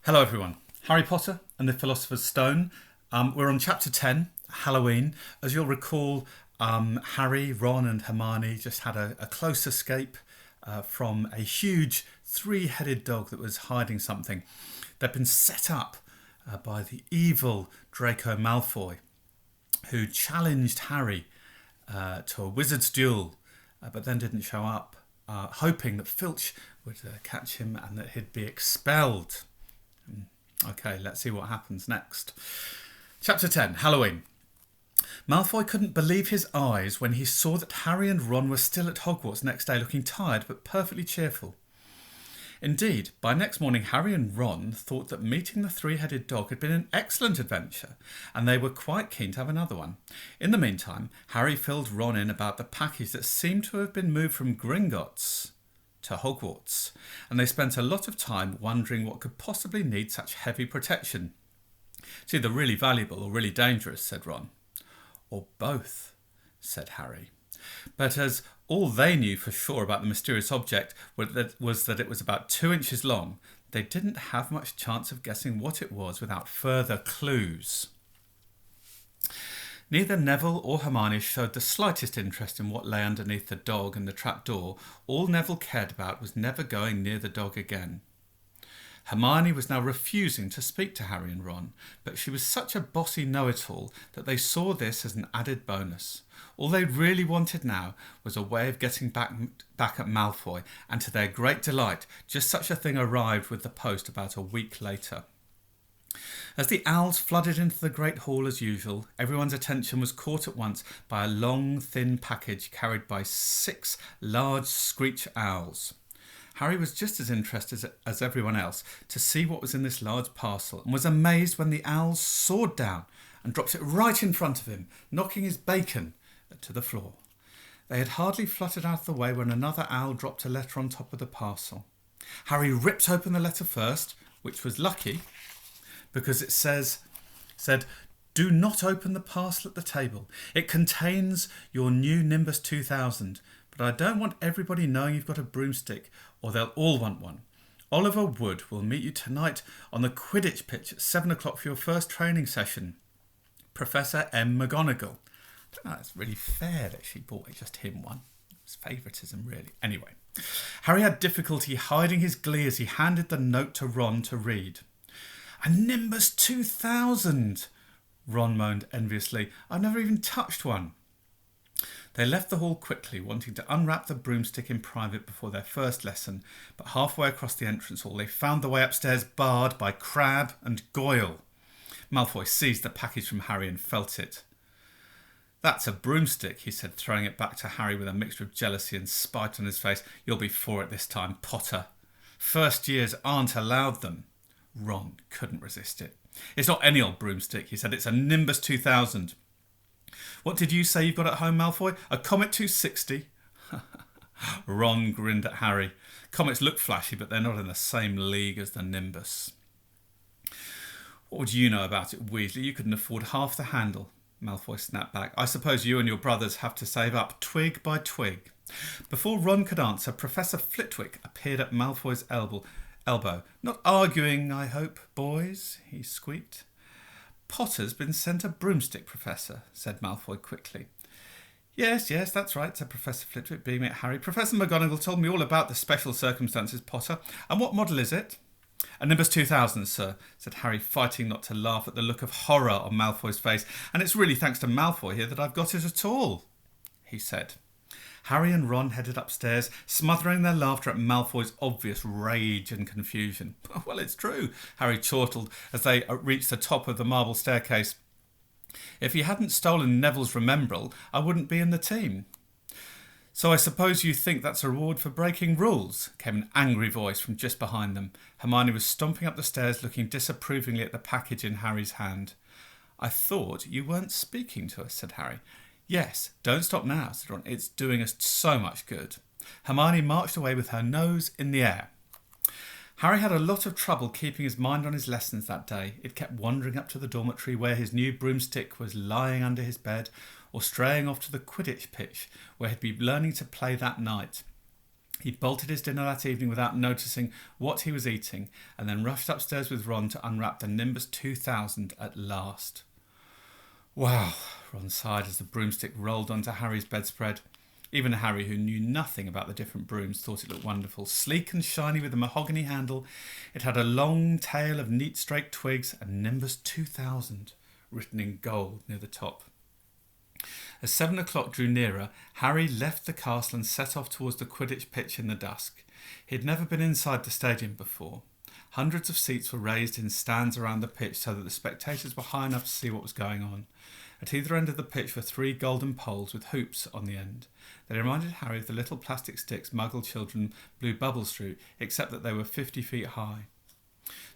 Hello everyone, Harry Potter and the Philosopher's Stone. We're on chapter 10, Halloween. As you'll recall, Harry, Ron and Hermione just had a close escape from a huge three-headed dog that was hiding something. They'd been set up by the evil Draco Malfoy, who challenged Harry to a wizard's duel, but then didn't show up, hoping that Filch would catch him and that he'd be expelled. Okay, let's see what happens next. Chapter 10, Halloween. Malfoy couldn't believe his eyes when he saw that Harry and Ron were still at Hogwarts next day, looking tired but perfectly cheerful. Indeed, by next morning Harry and Ron thought that meeting the three-headed dog had been an excellent adventure, and they were quite keen to have another one. In the meantime, Harry filled Ron in about the package that seemed to have been moved from Gringotts to Hogwarts, and they spent a lot of time wondering what could possibly need such heavy protection. It's either really valuable or really dangerous, said Ron. Or both, said Harry. But as all they knew for sure about the mysterious object was that it was about 2 inches long, they didn't have much chance of guessing what it was without further clues. Neither Neville or Hermione showed the slightest interest in what lay underneath the dog and the trapdoor. All Neville cared about was never going near the dog again. Hermione was now refusing to speak to Harry and Ron, but she was such a bossy know-it-all that they saw this as an added bonus. All they really wanted now was a way of getting back at Malfoy, and to their great delight, just such a thing arrived with the post about a week later. As the owls flooded into the great hall as usual, everyone's attention was caught at once by a long, thin package carried by 6 large screech owls. Harry was just as interested as everyone else to see what was in this large parcel, and was amazed when the owls soared down and dropped it right in front of him, knocking his bacon to the floor. They had hardly fluttered out of the way when another owl dropped a letter on top of the parcel. Harry ripped open the letter first, which was lucky, because it said, "Do not open the parcel at the table. It contains your new Nimbus 2000, but I don't want everybody knowing you've got a broomstick, or they'll all want one. Oliver Wood will meet you tonight on the Quidditch pitch at 7 o'clock for your first training session. Professor M. McGonagall." I don't know, it's really fair that she bought just him one. It's favouritism, really. Anyway, Harry had difficulty hiding his glee as he handed the note to Ron to read. "A Nimbus 2000, Ron moaned enviously. "I've never even touched one." They left the hall quickly, wanting to unwrap the broomstick in private before their first lesson, but halfway across the entrance hall they found the way upstairs barred by Crabbe and Goyle. Malfoy seized the package from Harry and felt it. "That's a broomstick," he said, throwing it back to Harry with a mixture of jealousy and spite on his face. "You'll be for it this time, Potter. First years aren't allowed them." Ron couldn't resist it. "It's not any old broomstick," he said. "It's a Nimbus 2000. "What did you say you've got at home, Malfoy? A Comet 260? Ron grinned at Harry. "Comets look flashy, but they're not in the same league as the Nimbus." "What would you know about it, Weasley? You couldn't afford half the handle," Malfoy snapped back. "I suppose you and your brothers have to save up twig by twig." Before Ron could answer, Professor Flitwick appeared at Malfoy's elbow. "Not arguing, I hope, boys," he squeaked. "Potter's been sent a broomstick, Professor," said Malfoy quickly. Yes, that's right," said Professor Flitwick, beaming at Harry. "Professor McGonagall told me all about the special circumstances, Potter. And what model is it?" "A Nimbus 2000, sir," said Harry, fighting not to laugh at the look of horror on Malfoy's face. "And it's really thanks to Malfoy here that I've got it at all," he said. Harry and Ron headed upstairs, smothering their laughter at Malfoy's obvious rage and confusion. "Well, it's true," Harry chortled as they reached the top of the marble staircase. "If he hadn't stolen Neville's Remembrall, I wouldn't be in the team." "So I suppose you think that's a reward for breaking rules?" came an angry voice from just behind them. Hermione was stomping up the stairs, looking disapprovingly at the package in Harry's hand. "I thought you weren't speaking to us," said Harry. "Yes, don't stop now," said Ron. "It's doing us so much good." Hermione marched away with her nose in the air. Harry had a lot of trouble keeping his mind on his lessons that day. It kept wandering up to the dormitory where his new broomstick was lying under his bed, or straying off to the Quidditch pitch where he'd be learning to play that night. He bolted his dinner that evening without noticing what he was eating, and then rushed upstairs with Ron to unwrap the Nimbus 2000 at last. Wow, Ron sighed as the broomstick rolled onto Harry's bedspread. Even Harry, who knew nothing about the different brooms, thought it looked wonderful. Sleek and shiny with a mahogany handle, it had a long tail of neat straight twigs and Nimbus 2000 written in gold near the top. As 7 o'clock drew nearer, Harry left the castle and set off towards the Quidditch pitch in the dusk. He had never been inside the stadium before. Hundreds of seats were raised in stands around the pitch so that the spectators were high enough to see what was going on. At either end of the pitch were 3 golden poles with hoops on the end. They reminded Harry of the little plastic sticks Muggle children blew bubbles through, except that they were 50 feet high.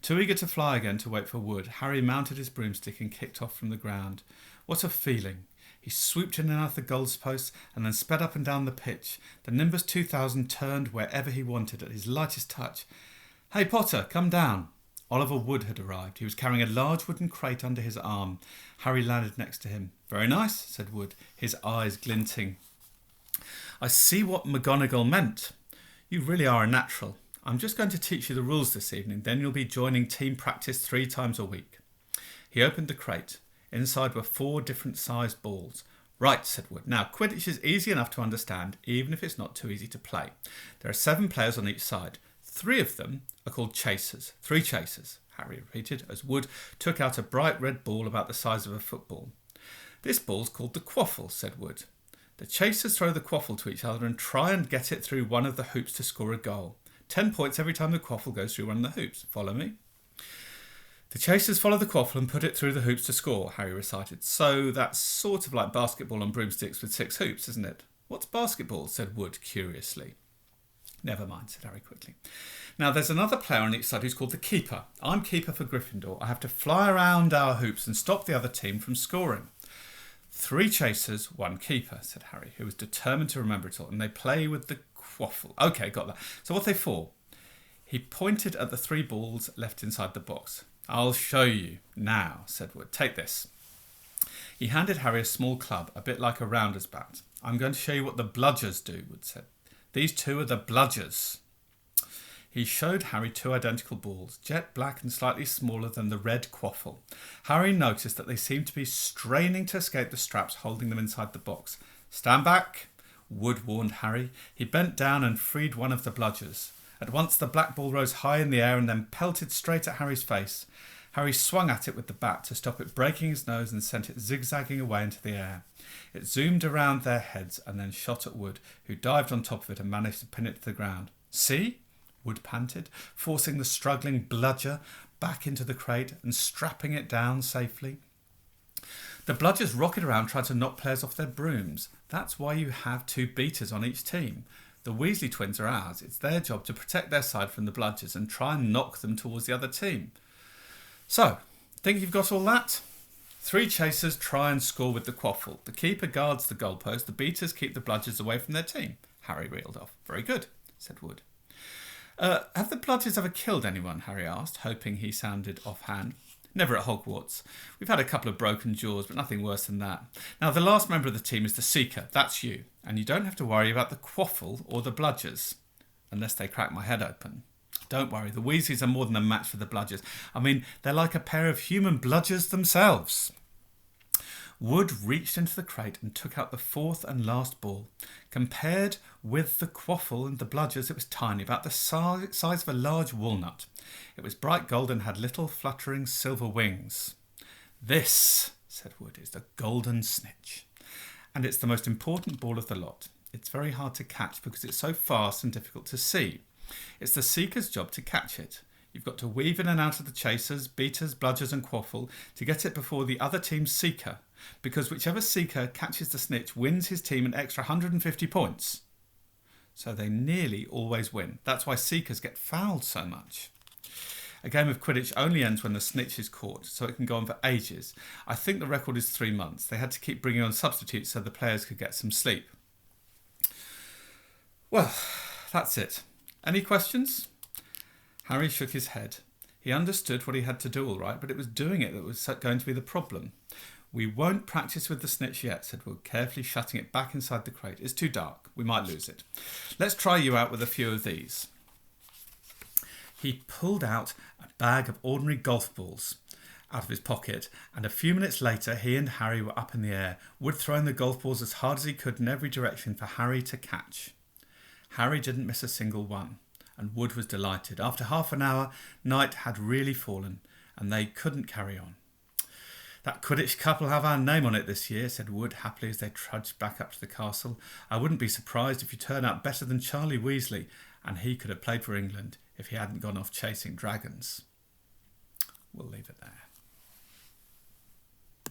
Too eager to fly again to wait for wood, Harry mounted his broomstick and kicked off from the ground. What a feeling! He swooped in and out of the goalposts and then sped up and down the pitch. The Nimbus 2000 turned wherever he wanted at his lightest touch. "Hey Potter, come down!" Oliver Wood had arrived. He was carrying a large wooden crate under his arm. Harry landed next to him. "Very nice," said Wood, his eyes glinting. "I see what McGonagall meant. You really are a natural. I'm just going to teach you the rules this evening, then you'll be joining team practice 3 times a week." He opened the crate. Inside were 4 different sized balls. "Right," said Wood. "Now, Quidditch is easy enough to understand, even if it's not too easy to play. There are 7 players on each side. 3 of them are called chasers. 3 chasers," Harry repeated, as Wood took out a bright red ball about the size of a football. "This ball's called the quaffle," said Wood. "The chasers throw the quaffle to each other and try and get it through one of the hoops to score a goal. 10 points every time the quaffle goes through one of the hoops. Follow me?" "The chasers follow the quaffle and put it through the hoops to score," Harry recited. "So that's sort of like basketball on broomsticks with 6 hoops, isn't it?" "What's basketball?" said Wood curiously. "Never mind," said Harry quickly. "Now there's another player on each side who's called the keeper. I'm keeper for Gryffindor. I have to fly around our hoops and stop the other team from scoring." 3 chasers, 1 keeper," said Harry, who was determined to remember it all, "and they play with the quaffle." "OK, got that. So what are they for?" He pointed at the 3 balls left inside the box. "I'll show you now," said Wood. "Take this." He handed Harry a small club, a bit like a rounder's bat. "I'm going to show you what the bludgers do," Wood said. "These 2 are the bludgers." He showed Harry 2 identical balls, jet black and slightly smaller than the red quaffle. Harry noticed that they seemed to be straining to escape the straps holding them inside the box. "Stand back," Wood warned Harry. He bent down and freed one of the bludgers. At once the black ball rose high in the air and then pelted straight at Harry's face. Harry swung at it with the bat to stop it breaking his nose and sent it zigzagging away into the air. It zoomed around their heads and then shot at Wood, who dived on top of it and managed to pin it to the ground. "See?" Wood panted, forcing the struggling bludger back into the crate and strapping it down safely. "The bludgers rocket around trying to knock players off their brooms. That's why you have 2 beaters on each team. The Weasley twins are ours. It's their job to protect their side from the bludgers and try and knock them towards the other team. So, think you've got all that? 3 chasers try and score with the quaffle. The keeper guards the goalpost. The beaters keep the bludgers away from their team." Harry reeled off. "Very good," said Wood. Have the bludgers ever killed anyone?" Harry asked, hoping he sounded offhand. "Never at Hogwarts. We've had a couple of broken jaws, but nothing worse than that. Now, the last member of the team is the Seeker. That's you. And you don't have to worry about the quaffle or the bludgers, unless they crack my head open. Don't worry, the Weasleys are more than a match for the bludgers. I mean, they're like a pair of human bludgers themselves." Wood reached into the crate and took out the 4th and last ball. Compared with the quaffle and the bludgers, it was tiny, about the size of a large walnut. It was bright gold and had little fluttering silver wings. "This," said Wood, "is the golden snitch. And it's the most important ball of the lot. It's very hard to catch because it's so fast and difficult to see. It's the Seeker's job to catch it. You've got to weave in and out of the chasers, beaters, bludgers and quaffle to get it before the other team's Seeker, because whichever Seeker catches the snitch wins his team an extra 150 points. So they nearly always win. That's why Seekers get fouled so much. A game of Quidditch only ends when the snitch is caught, so it can go on for ages. I think the record is 3 months. They had to keep bringing on substitutes so the players could get some sleep." "Well, that's it. Any questions?" Harry shook his head. He understood what he had to do all right, but it was doing it that was going to be the problem. We won't practice with the snitch yet, said Wood, carefully shutting it back inside the crate. It's too dark. We might lose it. Let's try you out with a few of these. He pulled out a bag of ordinary golf balls out of his pocket, and a few minutes later he and Harry were up in the air, Wood throwing the golf balls as hard as he could in every direction for Harry to catch. Harry didn't miss a single one, and Wood was delighted. After half an hour, night had really fallen, and they couldn't carry on. That Quidditch cup will have our name on it this year, said Wood happily as they trudged back up to the castle. I wouldn't be surprised if you turn out better than Charlie Weasley, and he could have played for England if he hadn't gone off chasing dragons. We'll leave it there.